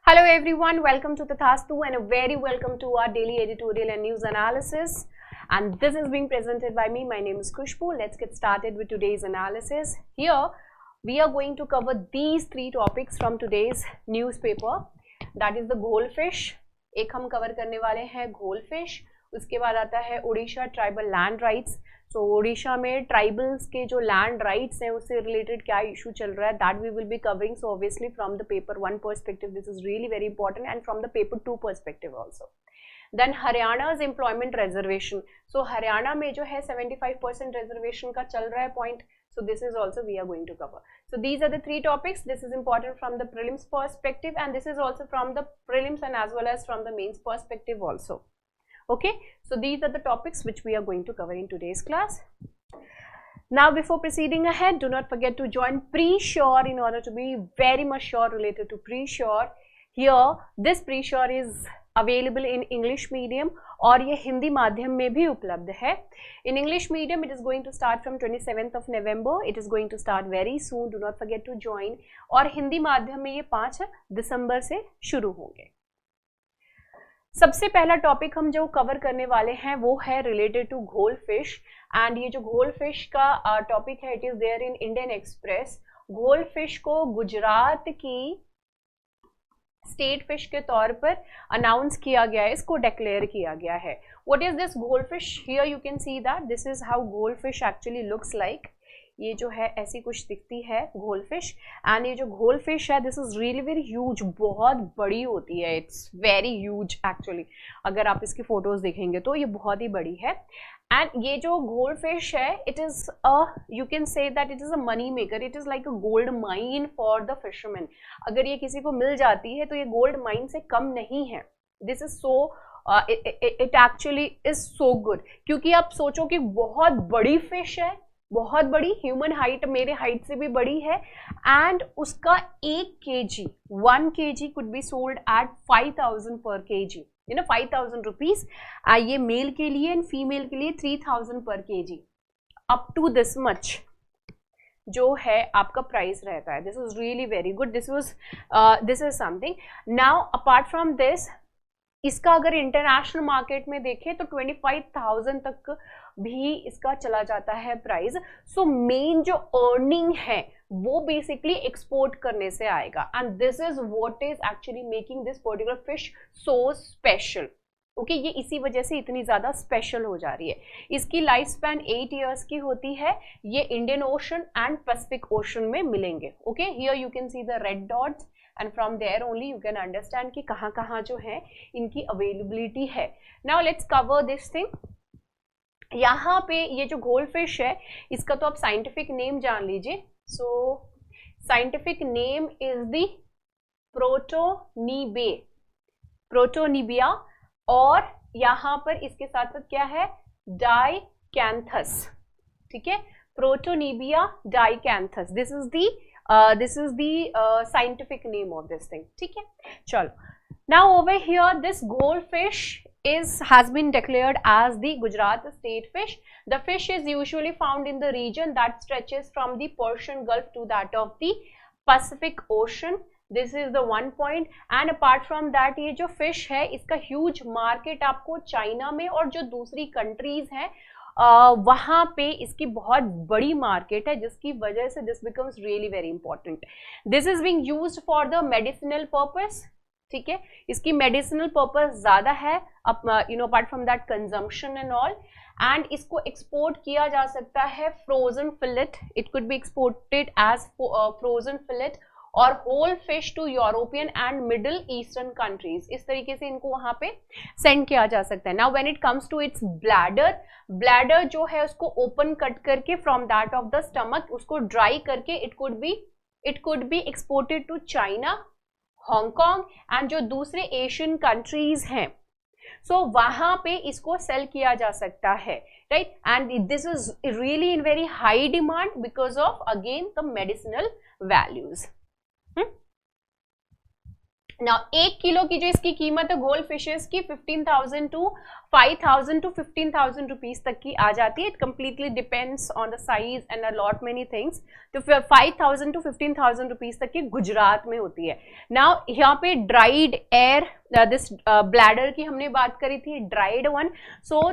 Hello everyone, welcome to Tathastu and a very welcome to our daily editorial and news analysis. And this is being presented by me. My name is Khushbu. Let's get started with today's analysis. Here we are going to cover these three topics from today's newspaper. That is the goldfish. एक हम cover करने वाले हैं goldfish. उसके बाद आता है Orissa tribal land rights. सो उड़ीसा में ट्राइबल्स के जो लैंड राइट्स हैं उससे रिलेटेड क्या इशू चल रहा है, that we will be covering. So obviously from the paper 1 perspective this is really very important and from the paper 2 perspective also. Then Haryana's employment reservation. So Haryana में जो है 75% रिजर्वेशन का चल रहा है point. So this is also we are going to cover. So these are the three topics. This is important from the prelims perspective and this is also from the prelims and as well as from the mains perspective also. Okay, so these are the topics which we are going to cover in today's class. Now before proceeding ahead, do not forget to join Pre-Sure in order to be very much sure related to Pre-Sure. Here this Pre-Sure is available in English medium और ये हिंदी माध्यम में भी उपलब्ध है. In English medium it is going to start from 27th of November. It is going to start very soon. Do not forget to join. और हिंदी माध्यम में ये 5 दिसंबर से शुरू होंगे. सबसे पहला टॉपिक हम जो कवर करने वाले हैं वो है रिलेटेड टू गोल्डफिश. एंड ये जो गोल्डफिश का टॉपिक है it is there in Indian Express. Goldfish को गुजरात की स्टेट फिश के तौर पर अनाउंस किया गया है, इसको डिक्लेयर किया गया है. What is this goldfish? Here you can see that this is how goldfish actually looks like. ये जो है ऐसी कुछ दिखती है गोल्डफिश. एंड ये जो गोल्डफिश है this is really very huge, बहुत बड़ी होती है. It's very huge actually. अगर आप इसकी फोटोज देखेंगे तो ये बहुत ही बड़ी है. एंड ये जो गोल्डफिश है it is you can say that it is a money maker. It is like a gold mine for the fisherman. अगर ये किसी को मिल जाती है तो ये गोल्ड माइन से कम नहीं है. This is so it actually is so good. क्योंकि आप सोचो कि बहुत बड़ी फिश है, बहुत बड़ी, ह्यूमन हाइट, मेरे हाइट से भी बड़ी है. एंड उसका 1 kg could be sold at 5000 per kg, you know 5000 rupees. ये मेल के लिए एंड फीमेल के लिए 3000 per kg. Up to this much जो है आपका प्राइस रहता है. This is really very good. This is something. Now apart from this इसका अगर इंटरनेशनल मार्केट में देखें तो 25,000 तक भी इसका चला जाता है प्राइस. सो मेन जो अर्निंग है वो बेसिकली एक्सपोर्ट करने से आएगा. And this is what is actually making this particular fish so special. Okay, ये इसी वजह से इतनी ज्यादा स्पेशल हो जा रही है. इसकी लाइफ स्पैन 8 years की होती है. ये Indian ocean and Pacific ocean में मिलेंगे. Okay, here you can see the red dots and from there only you can understand कि कहाँ कहाँ जो है इनकी अवेलेबिलिटी है. Now let's cover this thing. यहाँ पे ये जो गोल्डफिश है इसका तो आप साइंटिफिक नेम जान लीजिए. So scientific name is the Protonibea और यहाँ पर इसके साथ साथ क्या है, डाइकैंथस. ठीक है, प्रोटोनिबिया डाइकैंथस. This is the scientific name of this thing. ठीक है, चलो. Now over here this goldfish has been declared as the Gujarat state fish. The fish is usually found in the region that stretches from the Persian Gulf to that of the Pacific Ocean. This is the one point. And apart from that ये जो fish है इसका huge market आपको China में और जो दूसरी countries हैं वहाँ पे इसकी बहुत बड़ी मार्केट है, जिसकी वजह से this becomes really very important. This is being used for the medicinal purpose. ठीक है, इसकी मेडिसिनल पर्पस ज्यादा है, you know apart from that consumption and all. And इसको एक्सपोर्ट किया जा सकता है frozen fillet. It could be exported as frozen fillet और whole fish to European and Middle Eastern countries. इस तरीके से इनको वहां पे सेंड किया जा सकता है. Now when it comes to its bladder जो है उसको ओपन कट करके from that of the stomach उसको ड्राई करके it could be exported to China, Hong Kong and जो दूसरे एशियन कंट्रीज हैं. सो वहां पे इसको सेल किया जा सकता है, right. And this is really in very high demand because of again the medicinal values. ना 1 किलो की जो इसकी कीमत है गोल्ड फिशेस की 15,000 टू 5,000 टू 15,000 रुपीज तक की आ जाती है. It completely depends on the size and a lot many things. तो 5,000 टू 15,000 रुपीज तक की गुजरात में होती है. नाउ यहाँ पे ड्राइड एयर दिस ब्लैडर की हमने बात करी थी, ड्राइड वन.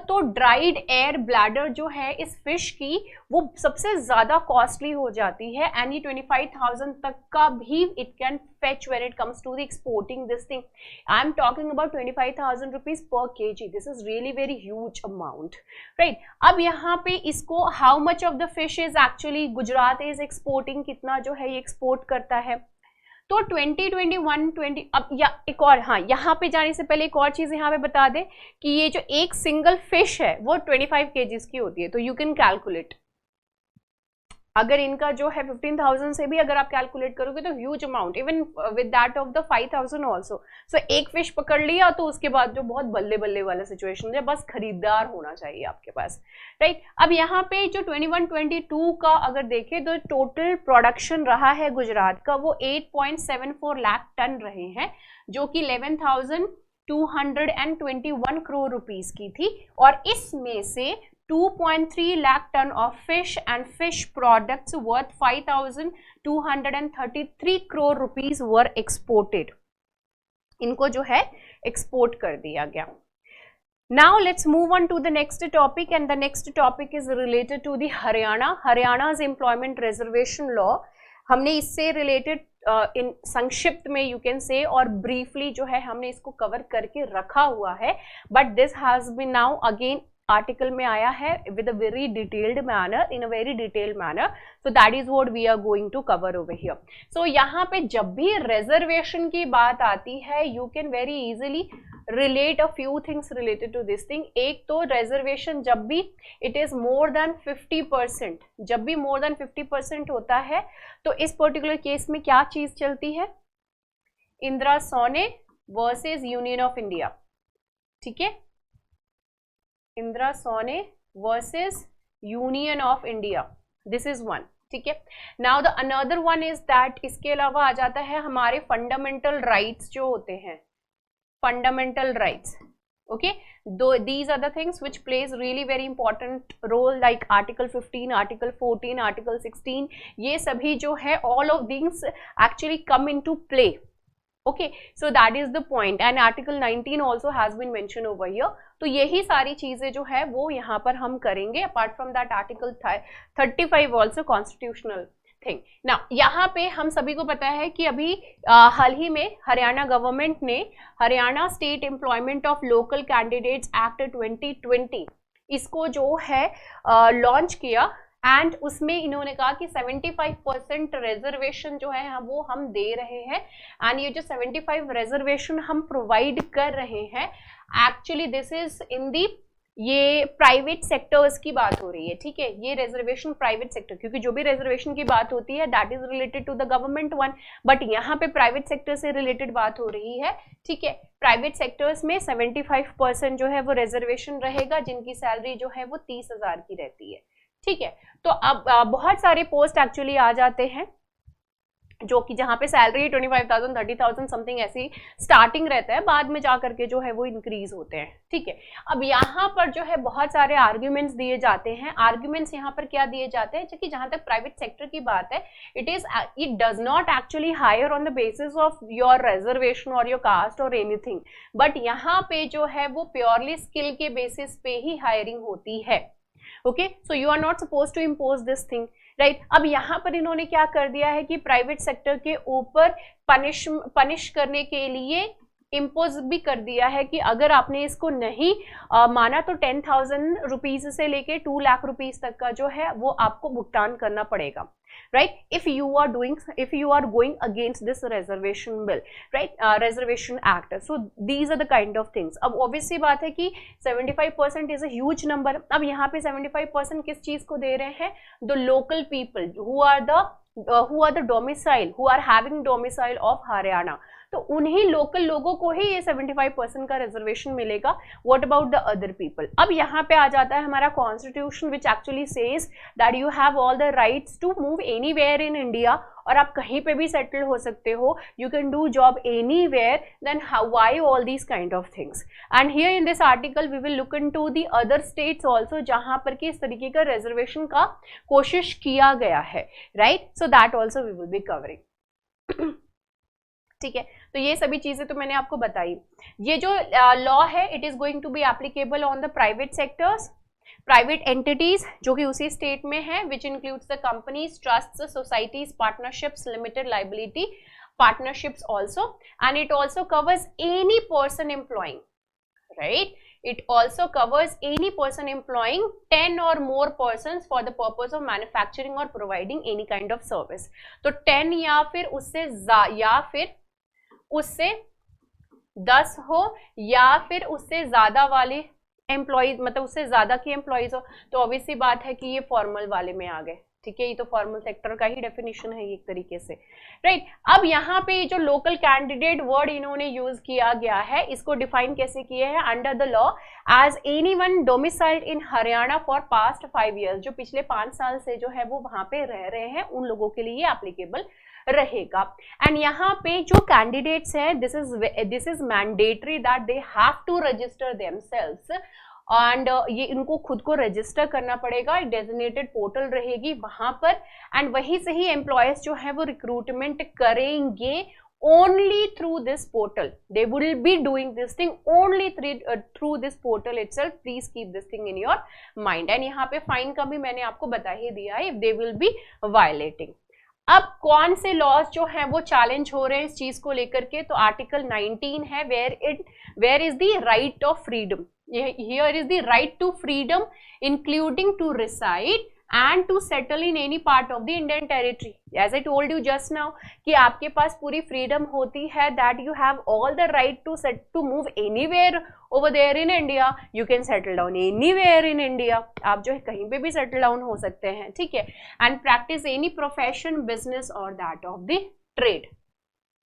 तो ड्राइड एयर ब्लैडर जो है इस फिश की वो सबसे ज्यादा कॉस्टली हो जाती है एंड ये 25,000 तक का भी it can fetch when it comes to the exporting this thing. I am talking about 25,000 rupees per kg. This is really very huge amount, right. अब यहाँ पे इसको how much of the fish is actually Gujarat is exporting, कितना जो है ये export करता है. तो 2021-20 अब या एक और, हाँ यहाँ पे जाने से पहले एक और चीज यहाँ पे बता दे कि ये जो एक सिंगल फिश है वो 25 kgs की होती है. तो यू कैन कैलकुलेट, अगर इनका जो है 15,000 से भी अगर आप कैलकुलेट करोगे तो huge amount, even with that of the 5,000 also. So एक फिश पकड़ लिया तो उसके बाद जो बहुत बल्ले बल्ले वाला सिचुएशन है, बस खरीदार होना चाहिए आपके पास, राइट. अब यहाँ पे जो 21-22 का अगर देखें तो टोटल प्रोडक्शन रहा है गुजरात का वो 8.74 लाख टन रहे हैं, जो कि 11,221 करोड़ रुपीस की थी. और इसमें से 2.3 lakh ton of fish and fish products worth 5,233 crore rupees were exported. इनको जो है एक्सपोर्ट कर दिया गया. Now let's move on to the next topic, and the next topic is related to the Haryana's employment reservation law. हमने इससे related इन संक्षिप्त में यू कैन से और ब्रीफली जो है हमने इसको कवर करके रखा हुआ है, but this has been now again article में आया है with a very detailed manner, in a very detailed manner. So that is what we are going to cover over here. So यहाँ पे जब भी रिजर्वेशन की बात आती है you can very easily relate a few things related to this thing. एक तो रिजर्वेशन जब भी इट इज मोर देन 50%, जब भी मोर देन 50% होता है तो इस पर्टिकुलर केस में क्या चीज चलती है, इंदिरा सोने वर्सेस यूनियन ऑफ इंडिया. ठीक है, इंदिरा सोने versus union of India, this is one. ठीक है. Now the another one is that, इसके अलावा आ जाता है हमारे फंडामेंटल राइट्स जो होते हैं, fundamental rights. Okay, these are the things which plays really very important role, like article 15, article 14, article 16. ये सभी जो है all of these actually come into play. Okay, so that is the point, and article 19 also has been mentioned over here. तो यही सारी चीजें जो है वो यहाँ पर हम करेंगे. Apart from that article 35 also constitutional thing. ना यहाँ पे हम सभी को पता है कि अभी हाल ही में हरियाणा गवर्नमेंट ने Haryana state employment of local candidates act 2020 इसको जो है लॉन्च किया, एंड उसमें इन्होंने कहा कि 75% रिजर्वेशन जो है वो हम दे रहे हैं. एंड ये जो 75 रिजर्वेशन हम प्रोवाइड कर रहे हैं एक्चुअली दिस इज इन दी, ये प्राइवेट सेक्टर्स की बात हो रही है. ठीक है, ये रिजर्वेशन प्राइवेट सेक्टर, क्योंकि जो भी रिजर्वेशन की बात होती है that is related to the government one, but यहाँ पे प्राइवेट सेक्टर से रिलेटेड बात हो रही है. ठीक है, प्राइवेट सेक्टर्स में 75% जो है वो रिजर्वेशन रहेगा, जिनकी सैलरी जो है वो 30,000 की रहती है. ठीक है, तो अब बहुत सारे पोस्ट एक्चुअली आ जाते हैं जो कि जहाँ पे सैलरी 25,000 30,000 समथिंग ऐसी स्टार्टिंग रहता है, बाद में जा करके जो है वो इंक्रीज होते हैं. ठीक है, अब यहाँ पर जो है बहुत सारे आर्ग्यूमेंट्स दिए जाते हैं. आर्ग्यूमेंट्स यहाँ पर क्या दिए जाते हैं, कि जहाँ तक प्राइवेट सेक्टर की बात है it does not actually hire on the basis of your reservation और योर कास्ट और एनीथिंग, बट यहाँ पे जो है वो प्योरली स्किल के बेसिस पे ही हायरिंग होती है. Okay, so you are not suppose to impose this thing, right. अब यहाँ पर इन्होंने क्या कर दिया है कि प्राइवेट सेक्टर के ऊपर पनिश करने के लिए इम्पोज भी कर दिया है कि अगर आपने इसको नहीं माना तो 10,000 रुपीज से लेके 2 लाख रुपीज तक का जो है वो आपको भुगतान करना पड़ेगा, right, if you are going against this reservation bill, right, reservation act. So these are the kind of things. अब obviously बात है कि 75% is a huge number. अब यहाँ पे 75% किस चीज को दे रहे हैं, the local people who are the domicile, who are having domicile of Haryana. तो उन्हीं लोकल लोगों को ही ये 75% का रिजर्वेशन मिलेगा. What about the other people? अब यहाँ पे आ जाता है हमारा constitution which actually says that you have all the rights to move anywhere in India, और आप कहीं पे भी सेटल हो सकते हो, you can do job anywhere, then why all these kind of things. And here in this article we will look into the other states also जहां पर कि इस तरीके का रिजर्वेशन का कोशिश किया गया है, right? So that also we will be covering. ठीक है, तो ये सभी चीजें तो मैंने आपको बताई. ये जो लॉ है it is going to be applicable on the private sectors, private entities जो कि उसी स्टेट में है, which includes the companies, trusts, societies, partnerships, limited liability partnerships also, and it also covers any person employing, right? It also covers any person employing 10 or more persons for the purpose of manufacturing or providing any kind of service. तो 10 या फिर उससे 10 हो या फिर उससे ज्यादा वाले एम्प्लॉयज, मतलब उससे ज्यादा की एम्प्लॉयज हो, तो ऑब्वियसली बात है कि ये फॉर्मल वाले में आ गए. ठीक है, ये तो फॉर्मल सेक्टर का ही डेफिनेशन है एक तरीके से, राइट? अब यहाँ पे जो लोकल कैंडिडेट वर्ड इन्होंने यूज किया गया है, इसको डिफाइन कैसे किए हैं? Under the law as anyone domiciled in Haryana for past 5 years, जो पिछले 5 साल से जो है वो वहां पे रह रहे हैं, उन लोगों के लिए एप्लीकेबल रहेगा. एंड यहाँ पे जो कैंडिडेट्स हैं, this is mandatory that they have to register themselves, and ये इनको खुद को रजिस्टर करना पड़ेगा. एक डेजिग्नेटेड पोर्टल रहेगी वहां पर, एंड वहीं से ही एम्प्लॉयर्स जो है वो रिक्रूटमेंट करेंगे only through this portal. They will be doing this thing only through this portal itself. Please keep this thing in your mind. And यहाँ पे फाइन का भी मैंने आपको बता ही दिया है, if they will be violating. अब कौन से लॉज जो हैं वो चैलेंज हो रहे हैं इस चीज को लेकर के? तो आर्टिकल 19 है, where is the right of freedom. Here is the right to freedom including to reside and to settle in any part of the Indian territory. As I told you just now कि आपके पास पूरी freedom होती है, that you have all the right to move anywhere over there in India. You can settle down anywhere in India. आप जो है कहीं पे भी settle down हो सकते हैं, ठीक है? And practice any profession, business or that of the trade.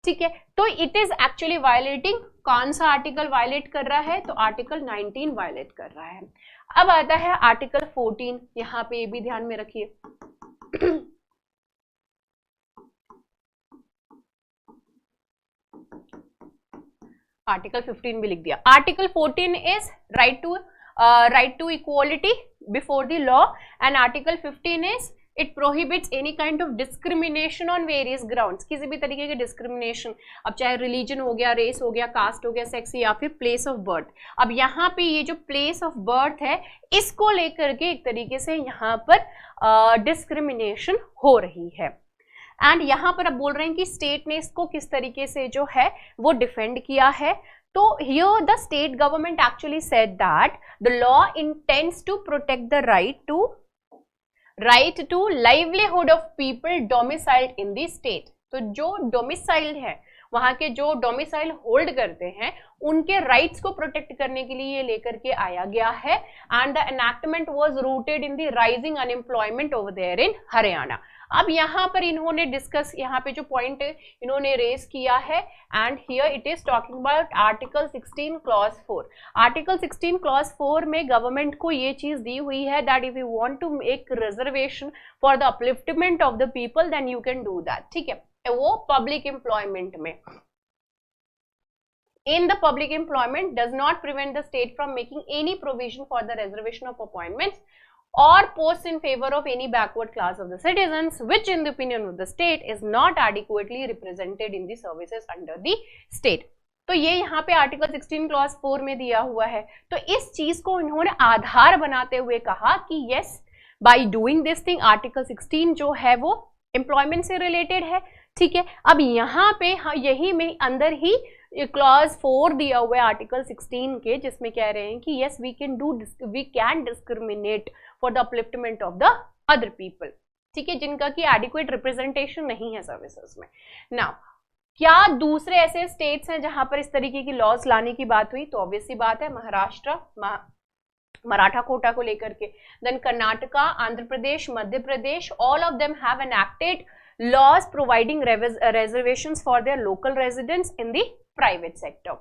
ठीक है, तो इट इज एक्चुअली वायलेटिंग. कौन सा आर्टिकल वायलेट कर रहा है? तो आर्टिकल 19 वायलेट कर रहा है. अब आता है आर्टिकल 14. यहाँ पे ये भी ध्यान में रखिए. आर्टिकल 15 भी लिख दिया. Article 14 is right to equality before the law, and article 15 is it prohibits any kind of discrimination on various grounds. किसी भी तरीके के डिस्क्रिमिनेशन, अब चाहे रिलीजन हो गया, रेस हो गया, कास्ट हो गया, सेक्स या फिर प्लेस ऑफ बर्थ. अब यहाँ पे ये जो प्लेस ऑफ बर्थ है, इसको लेकर के एक तरीके से यहाँ पर डिस्क्रिमिनेशन हो रही है. एंड यहाँ पर अब बोल रहे हैं कि स्टेट ने इसको किस तरीके से जो है वो डिफेंड किया है. तो here the state government actually said that the law intends to protect the right to livelihood of people domiciled in the state. तो जो डोमिसाइल्ड है, वहां के जो डोमिसाइल होल्ड करते हैं, उनके राइट्स को प्रोटेक्ट करने के लिए ये लेकर के आया गया है. And the enactment was rooted in the rising unemployment over there in Haryana. अब यहाँ पर इन्होंने डिस्कस, यहाँ पे जो पॉइंट इन्होंने रेज किया है, and here it is talking about article 16 clause 4. Article 16 clause 4 में गवर्नमेंट को ये चीज दी हुई है that if you want to make reservation for the upliftment of the people then you can do that. ठीक है, वो पब्लिक एम्प्लॉयमेंट में. In the public employment does not prevent the state from making any provision for the reservation of appointments or posts in favor of any backward class of the citizens which in the opinion of the state is not adequately represented in the services under the state. तो ये यहाँ पे article 16 clause 4 में दिया हुआ है. तो इस चीज को इन्होंने आधार बनाते हुए कहा कि yes, by doing this thing, article 16 जो है वो एम्प्लॉयमेंट से रिलेटेड है. ठीक है, अब यहाँ पे यही में अंदर ही क्लॉज 4 दिया हुआ है आर्टिकल 16 के, जिसमें कह रहे हैं कि yes we can discriminate for the upliftment of the other people. ठीक है, जिनका की एडिक्वेट रिप्रेजेंटेशन नहीं है सर्विसेज में. नाउ क्या दूसरे ऐसे स्टेट्स हैं जहां पर इस तरीके की लॉज लाने की बात हुई? तो ऑब्वियसली बात है महाराष्ट्र, मराठा कोटा को लेकर के, then Karnataka, Andhra Pradesh, Madhya Pradesh, all of them have enacted laws providing reservations for their local residents in the private sector.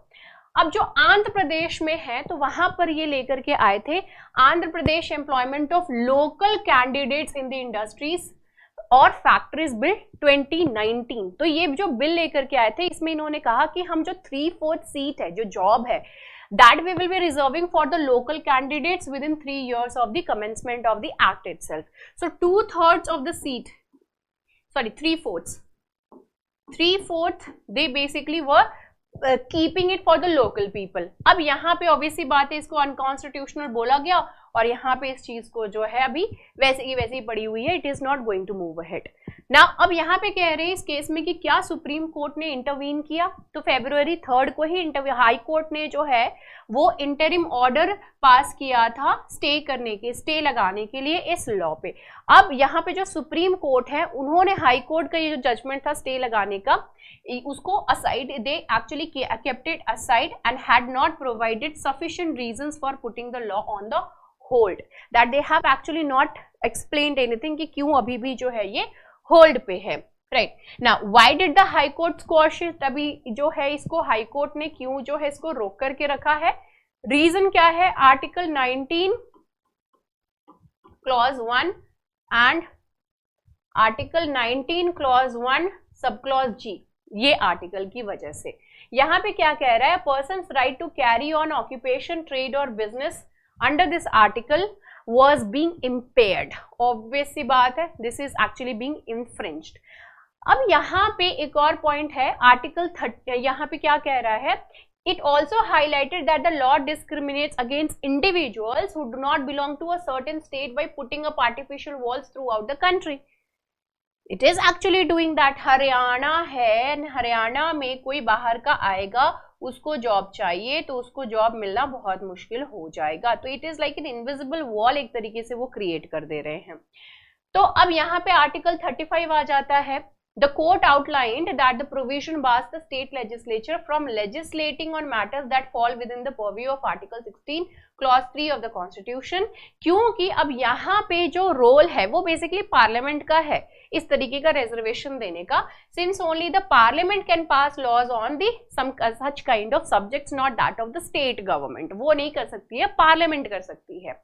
अब जो आंध्र प्रदेश में है तो वहां पर ये लेकर के आए थे Andhra Pradesh employment of local candidates in the industries और फैक्ट्रीज बिल 2019। तो ये जो बिल लेकर के आए थे इसमें इन्होंने कहा कि हम जो 3/4 सीट है जो जॉब है that we will be reserving for the local candidates within 3 years of the commencement of the act itself. So 2/3 of the seat, sorry 3/4 they basically were keeping it for the local people. अब यहाँ पे obviously बात है इसको unconstitutional बोला गया और यहाँ पे इस चीज को जो है अभी वैसे की वैसे ही पड़ी हुई है, it is not going to move ahead ना। अब यहाँ पे कह रहे हैं इस केस में कि क्या सुप्रीम कोर्ट ने इंटरवीन किया, तो February 3 को ही हाई कोर्ट ने जो है वो इंटरिम ऑर्डर पास किया था स्टे करने के, स्टे लगाने के लिए इस लॉ पे। अब यहाँ पे जो सुप्रीम कोर्ट है उन्होंने हाई कोर्ट का ये जो जजमेंट था स्टे लगाने का उसको aside, they actually kept it aside and had not provided sufficient reasons for putting the law on the hold, that they have actually not explained anything कि क्यों अभी भी जो है ये होल्ड पे है, राइट ना। Why did the high court squash it, अभी जो है इसको हाई कोर्ट ने क्यों जो है इसको रोक करके रखा है, रीजन क्या है, article 19 clause 1 and article 19 clause 1 sub clause जी, ये आर्टिकल की वजह से। यहाँ पे क्या कह रहा है, persons right to carry on occupation trade और business under this article was being impaired, obvious सी बात है, this is actually being infringed। अब यहाँ पे एक और पॉइंट है आर्टिकल 30, यहाँ पे क्या कह रहा है, it also highlighted that the law discriminates against individuals who do not belong to a certain state by putting up artificial walls throughout the country। It is actually doing that। Haryana है, हरियाणा में कोई बाहर का आएगा उसको जॉब चाहिए तो उसको जॉब मिलना बहुत मुश्किल हो जाएगा, तो it is like an invisible wall एक तरीके से वो क्रिएट कर दे रहे हैं। तो अब यहाँ पे आर्टिकल 35 आ जाता है। The court outlined that the provision bars the state legislature from legislating on matters that fall within the purview of Article 16, Clause 3 of the Constitution, क्योंकि अब यहाँ पे जो रोल है वो बेसिकली पार्लियामेंट का है इस तरीके का रिजर्वेशन देने का, since only the parliament can pass laws on the some such kind of subjects, not that of the state government। वो नहीं कर सकती है, पार्लियामेंट कर सकती है।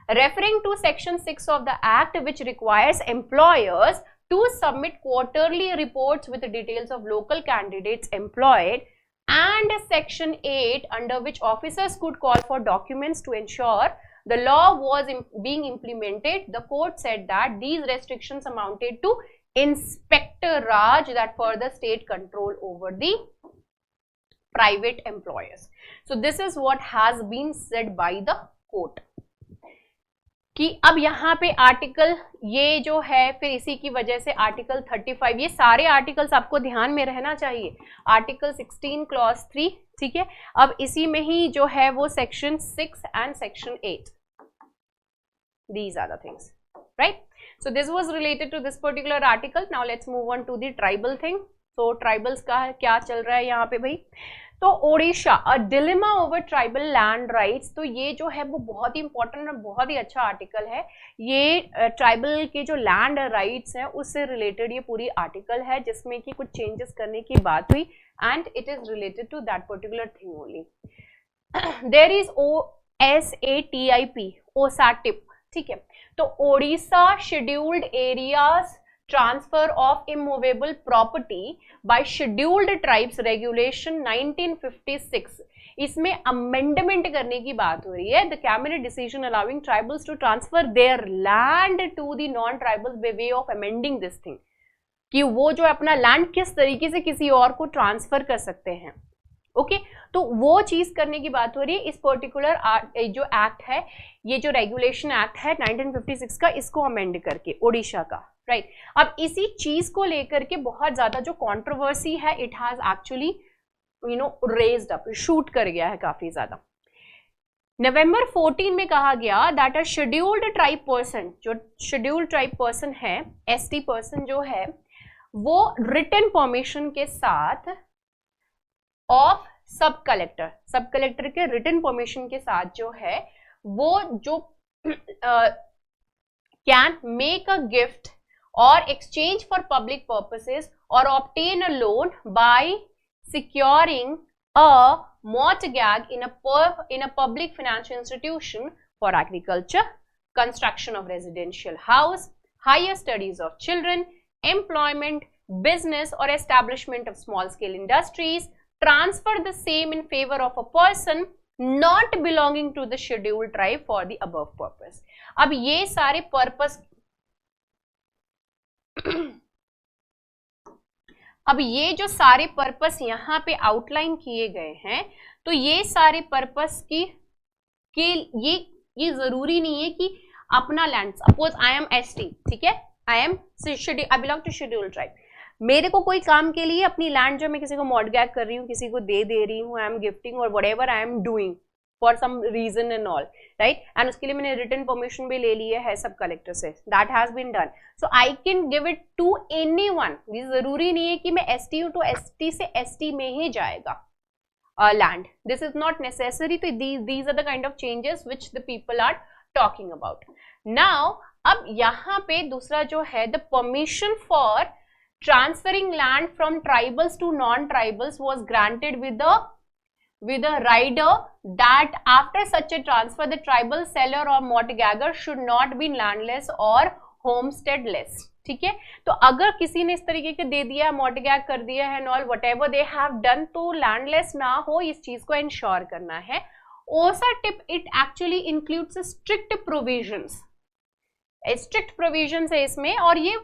Referring to Section 6 of the Act, which requires employers to submit quarterly reports with the details of local candidates employed, and Section 8 under which officers could call for documents to ensure the law was being implemented, the court said that these restrictions amounted to Inspector Raj, that further state control over the private employers। So this is what has been said by the court कि अब यहाँ पे article ये जो है फिर इसी की वजह से आर्टिकल 35, ये सारे आर्टिकल्स आपको ध्यान में रहना चाहिए, आर्टिकल 16 क्लॉज 3, ठीक है। अब इसी में ही जो है वो section 6 and section 8, these are the things, right? So this was related to this particular article। Now let's move on to the tribal thing। So tribals का क्या चल रहा है यहाँ पे भाई, तो Odisha a dilemma over tribal land rights, तो ये जो है वो बहुत ही इंपॉर्टेंट और बहुत ही अच्छा आर्टिकल है। ये ट्राइबल के जो लैंड राइट्स हैं उससे रिलेटेड ये पूरी आर्टिकल है जिसमें कि कुछ चेंजेस करने की बात हुई and it is related to that particular thing only. There is OSATIP, OSATIP, ठीक है। तो Odisha scheduled areas transfer of immovable property by scheduled tribes regulation 1956, इसमें अमेंडमेंट करने की बात हो रही है। The cabinet decision allowing tribals to transfer their land to the non tribals by way of amending this thing, कि वो जो अपना लैंड किस तरीके से किसी और को ट्रांसफर कर सकते हैं। ओके तो वो चीज करने की बात हो रही है। इस पर्टिकुलर जो एक्ट है, ये जो रेगुलेशन एक्ट है 1956 का, इसको अमेंड करके ओडिशा का, राइट। अब इसी चीज को लेकर के बहुत ज्यादा जो कंट्रोवर्सी है, it has actually raised up, shoot कर गया है काफी ज्यादा। नवंबर 14 में कहा गया that a scheduled tribe person, जो शेड्यूल्ड ट्राइब पर्सन है, ST पर्सन जो है, वो रिटन परमिशन के साथ ऑफ सब कलेक्टर के रिटन परमिशन के साथ जो है वो जो can make a gift or exchange for public purposes or obtain a loan by securing a mortgage in a public financial institution for agriculture, construction of residential house, higher studies of children, employment, business or establishment of small scale industries, transfer the same in favor of a person not belonging to the scheduled tribe for the above purpose. अब ये सारे purpose अब ये जो सारे purpose यहाँ पे outline किए गए हैं, तो ये सारे पर्पस के ये जरूरी नहीं है कि अपना land, suppose I am ST, ठीक है, I belong to scheduled tribe, मेरे को कोई काम के लिए अपनी लैंड जो मैं किसी को मॉडगैग कर रही हूँ, किसी को दे रही हूँ, आई एम गिफ्टिंग और whatever I am doing for some reason and all, right, and उसके लिए मैंने रिटन परमिशन भी ले लिया है सब कलेक्टर से, that has been done, so I can give it to anyone. ये जरूरी नहीं है कि मैं एसटी हूँ तो एसटी से एसटी में ही जाएगा land, this is not necessary. तो these are the kind of changes which the people are talking about now. अब यहाँ पे दूसरा जो है, the permission for transferring land from tribals to non tribals was granted with a rider that after such a transfer the tribal seller or mortgager should not be landless or homesteadless। ठीक है, तो अगर किसी ने इस तरीके के दे दिया, मॉडगैग कर दिया है, knoll whatever they have done, तो लैंडलेस ना हो, इस चीज को इंश्योर करना है। ओसा tip it actually includes strict provisions, strict provisions है इसमें, और ये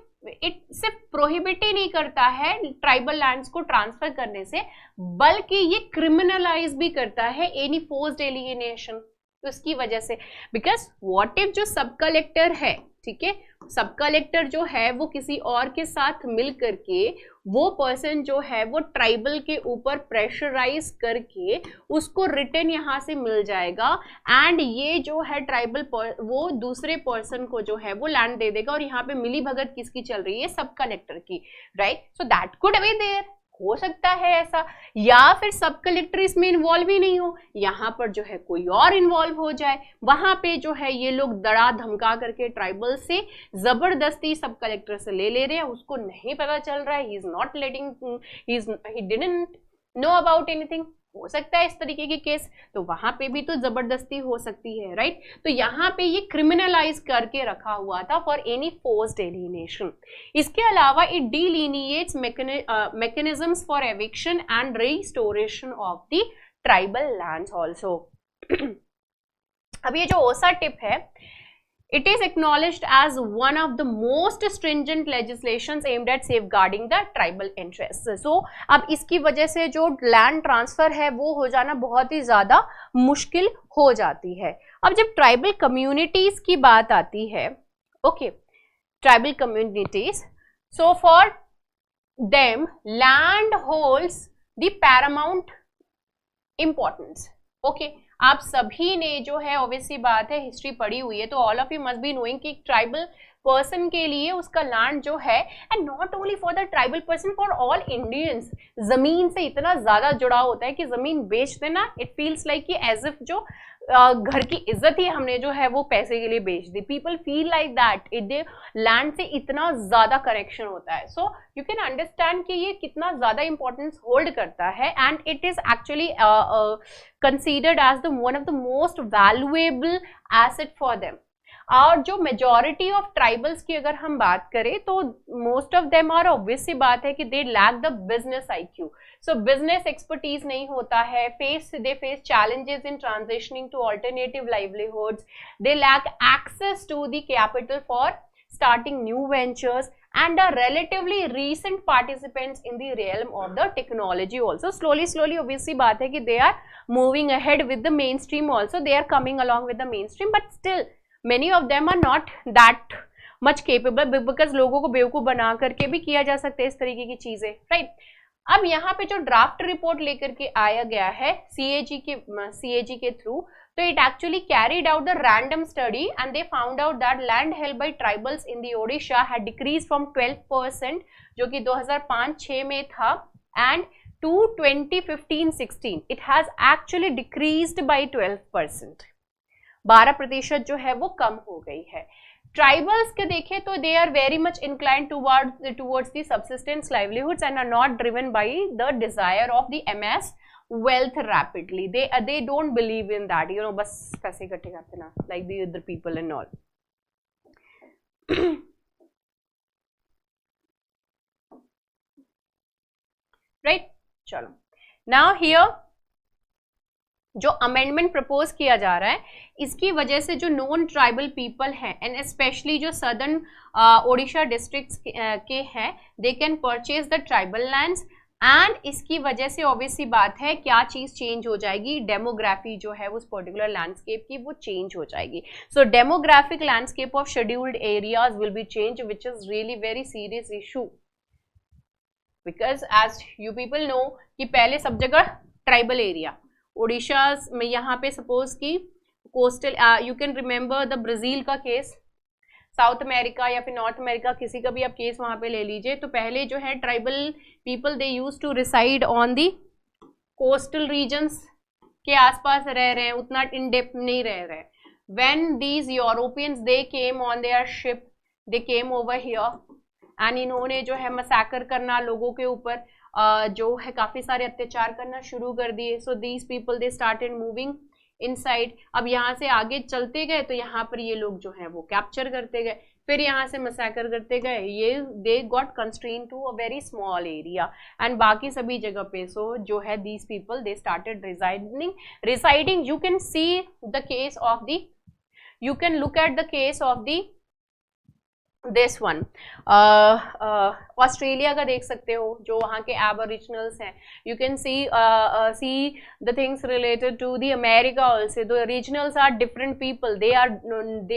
इट सिर्फ प्रोहिबिट ही नहीं करता है ट्राइबल लैंड्स को ट्रांसफर करने से, बल्कि ये क्रिमिनलाइज भी करता है एनी फोर्स्ड एलियनेशन। तो इसकी वजह से, बिकॉज व्हाट इफ जो सब कलेक्टर है, ठीक है, सब कलेक्टर जो है वो किसी और के साथ मिल करके वो पर्सन जो है वो ट्राइबल के ऊपर प्रेशराइज करके उसको रिटर्न यहाँ से मिल जाएगा, एंड ये जो है ट्राइबल वो दूसरे पर्सन को जो है वो लैंड दे देगा, और यहाँ पे मिली भगत किसकी चल रही है, सब कलेक्टर की, right. So that could be there, हो सकता है ऐसा, या फिर सब कलेक्टर इसमें इन्वॉल्व ही नहीं हो, यहाँ पर जो है कोई और इन्वॉल्व हो जाए, वहां पे जो है ये लोग दड़ा धमका करके ट्राइबल से जबरदस्ती सब कलेक्टर से ले रहे हैं, उसको नहीं पता चल रहा है, he is not letting, he didn't know about anything, हो सकता है इस तरीके की केस, तो वहां पे भी तो जबरदस्ती हो सकती है, राइट। तो यहाँ पे ये क्रिमिनलाइज करके रखा हुआ था फॉर एनी फोर्स्ड एलियनेशन। इसके अलावा it delineates mechanisms for eviction and restoration of the tribal lands also. अब ये जो ओसा टिप है, it is acknowledged as one of the most stringent legislations aimed at safeguarding the tribal interests। So अब इसकी वजह से जो लैंड ट्रांसफर है वो हो जाना बहुत ही ज्यादा मुश्किल हो जाती है। अब जब ट्राइबल कम्युनिटीज की बात आती है, okay, tribal communities, so for them land holds the Paramount importance. Okay, आप सभी ने जो है ऑब्वियसली बात है हिस्ट्री पढ़ी हुई है, तो all of you must be knowing कि ट्राइबल पर्सन के लिए उसका लैंड जो है, and not only for the tribal person, for all Indians, जमीन से इतना ज्यादा जुड़ाव होता है कि जमीन बेच देना, इट फील्स लाइक कि एज इफ जो घर की इज्जत ही हमने जो है वो पैसे के लिए बेच दी। People feel like that, it land से इतना ज्यादा कनेक्शन होता है। सो यू कैन अंडरस्टैंड कि ये कितना ज्यादा इंपॉर्टेंस होल्ड करता है, and it is actually considered as the one of the most valuable asset for them. और जो मेजॉरिटी ऑफ ट्राइबल्स की अगर हम बात करें तो most of them are, obvious सी बात है कि they lack the business IQ, so business expertise नहीं होता है, they face challenges in transitioning to alternative livelihoods, they lack access to the capital for starting new ventures, and are relatively recent participants in the realm of the technology also. Slowly obviously बात है कि they are moving ahead with the mainstream also, they are coming along with the mainstream, but still many of them are not that much capable, because लोगों को बेवकूफ़ बना करके भी किया जा सकता है इस तरीके की चीज़ें, राइट। अब यहाँ पे जो ड्राफ्ट रिपोर्ट लेकर के आया गया है CAG के थ्रू, तो it actually carried out the random study and they found out that land held by tribals in the Odisha had decreased from 12% जो कि 2005-06 में था, and to 2015-16 it has actually decreased by 12%, 12% जो है वो कम हो गई है। ट्राइबल्स के देखें तो they are very much inclined towards the subsistence livelihoods and are not driven by the desire of the amass wealth rapidly. They don't believe in that, you know, बस पैसे इकट्ठे करते ना, like the other people and all. Right? चलो, now here जो amendment propose किया जा रहा है, इसकी वजह से जो नॉन ट्राइबल पीपल हैं एंड स्पेशली जो सदर्न ओडिशा डिस्ट्रिक्ट्स के हैं, they can purchase the tribal lands and इसकी वजह से ऑब्वियसली बात है क्या चीज चेंज हो जाएगी, डेमोग्राफी जो है उस पर्टिकुलर लैंडस्केप की वो चेंज हो जाएगी. So demographic landscape of scheduled areas will be change, which is really very serious issue, because as you people know कि पहले सब जगह ट्राइबल एरिया, ओडिशा में यहाँ पे सपोज की coastal, you can remember the Brazil का केस, साउथ अमेरिका या फिर नॉर्थ अमेरिका किसी का भी आप केस वहां पे ले लीजिए, तो पहले जो है tribal people they use to reside on the coastal regions के आसपास रह रहे हैं, उतना इन डेप्थ नहीं रह रहे. When these Europeans they came on their ship, they came over here and इन्होंने जो है मसैकर करना लोगों के ऊपर, जो है काफी सारे अत्याचार करना शुरू कर दिए. So these people they started moving inside. अब यहाँ से आगे चलते गए तो यहाँ पर ये लोग जो हैं वो कैप्चर करते गए, फिर यहाँ से मसैकर करते गए, ये they got constrain to a very small area and बाकी सभी जगह पे सो जो है these people they started residing. You can see the case of the, you can look at the case of the this one, Australia का देख सकते हो, जो वहाँ के एबोरिजिनल्स हैं. You can see the things related to the America also. The regionals are different people, they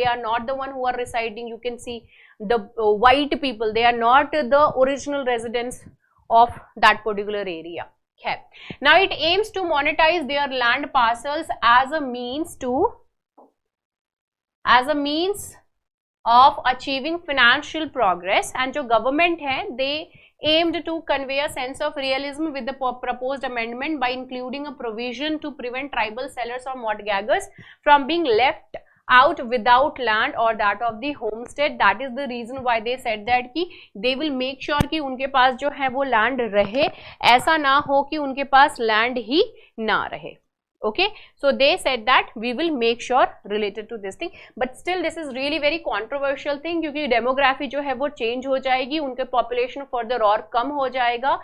are not the one who are residing. You can see the white people, they are not the original residents of that particular area. Okay. Now it aims to monetize their land parcels as a means of achieving financial progress, and जो government है they aimed to convey a sense of realism with the proposed amendment by including a provision to prevent tribal sellers or mortgagors from being left out without land or that of the homestead. That is the reason why they said that कि they will make sure कि उनके पास जो है वो land रहे, ऐसा ना हो कि उनके पास land ही ना रहे. Okay, so they said that we will make sure related to this thing, but still this is really very controversial thing क्योंकि demography जो है वो change हो जाएगी, उनके population further और कम हो जाएगा,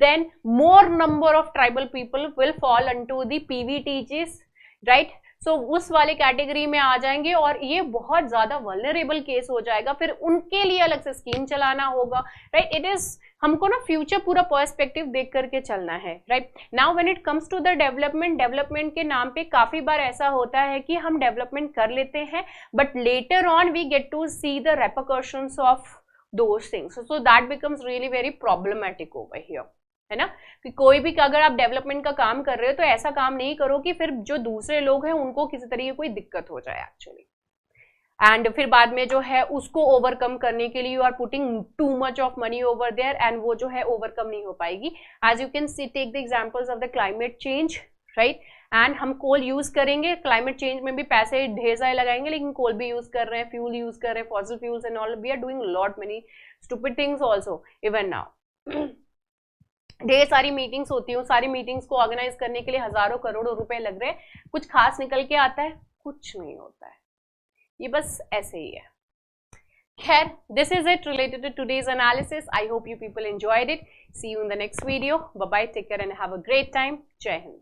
then more number of tribal people will fall into the PVTGs, right? So उस वाले कैटेगरी में आ जाएंगे और ये बहुत ज्यादा वल्नरेबल केस हो जाएगा, फिर उनके लिए अलग से स्कीम चलाना होगा, राइट? इट इज, हमको ना फ्यूचर पूरा पर्सपेक्टिव देख करके चलना है, right? Now when it comes to the development के नाम पे काफी बार ऐसा होता है कि हम डेवलपमेंट कर लेते हैं but later on we get to see the repercussions of those things, so that becomes really very problematic over here, है ना? कि कोई भी अगर आप डेवलपमेंट का काम कर रहे हो तो ऐसा काम नहीं करो कि फिर जो दूसरे लोग हैं उनको किसी तरीके कोई दिक्कत हो जाए एक्चुअली, एंड फिर बाद में जो है उसको ओवरकम करने के लिए you are putting too much of money over there and वो जो है ओवरकम नहीं हो पाएगी. As you can see, take the examples of the climate change, right? And हम कोल यूज करेंगे, क्लाइमेट चेंज में भी पैसे ढेर सारे लगाएंगे, लेकिन कोल भी यूज कर रहे हैं, फ्यूल यूज कर रहे हैं, fossil fuels and all, we are doing lot many stupid things also even now. ढेर सारी मीटिंग्स होती हैं, सारी मीटिंग्स को ऑर्गेनाइज करने के लिए हजारों करोड़ों रुपए लग रहे हैं, कुछ खास निकल के आता है? कुछ नहीं होता है, ये बस ऐसे ही है. खैर, this is it related to today's analysis. I hope you people enjoyed it. See you in the next video. Bye bye, take care and have a great time. जय हिंद.